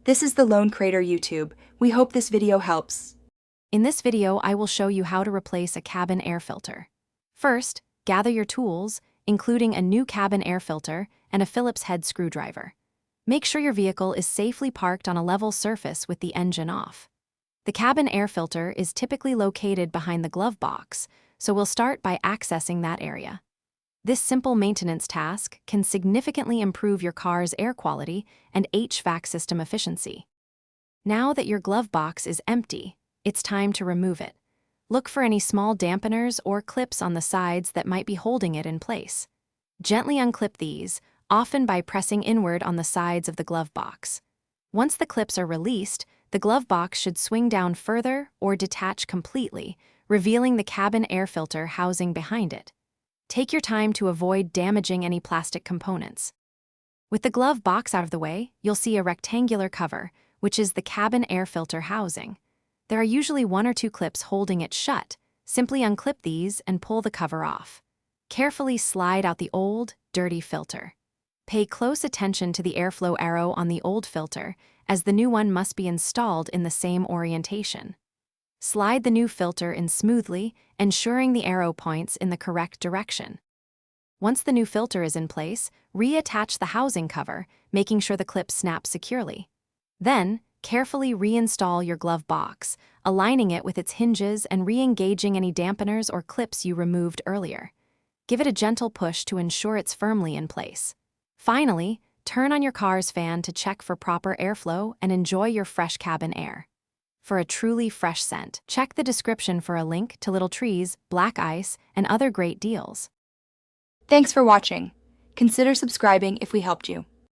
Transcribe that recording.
This is the Lone Crater YouTube. We hope this video helps. In this video, I will show you how to replace a cabin air filter. First, gather your tools, including a new cabin air filter and a Phillips head screwdriver. Make sure your vehicle is safely parked on a level surface with the engine off. The cabin air filter is typically located behind the glove box, so we'll start by accessing that area. This simple maintenance task can significantly improve your car's air quality and HVAC system efficiency. Now that your glove box is empty, it's time to remove it. Look for any small dampeners or clips on the sides that might be holding it in place. Gently unclip these, often by pressing inward on the sides of the glove box. Once the clips are released, the glove box should swing down further or detach completely, revealing the cabin air filter housing behind it. Take your time to avoid damaging any plastic components. With the glove box out of the way, you'll see a rectangular cover, which is the cabin air filter housing. There are usually 1 or 2 clips holding it shut. Simply unclip these and pull the cover off. Carefully slide out the old, dirty filter. Pay close attention to the airflow arrow on the old filter, as the new one must be installed in the same orientation. Slide the new filter in smoothly, ensuring the arrow points in the correct direction. Once the new filter is in place, reattach the housing cover, making sure the clip snaps securely. Then, carefully reinstall your glove box, aligning it with its hinges and re-engaging any dampeners or clips you removed earlier. Give it a gentle push to ensure it's firmly in place. Finally, turn on your car's fan to check for proper airflow and enjoy your fresh cabin air. For a truly fresh scent, check the description for a link to little trees, black ice, and other great deals. Thanks for watching. Consider subscribing if we helped you.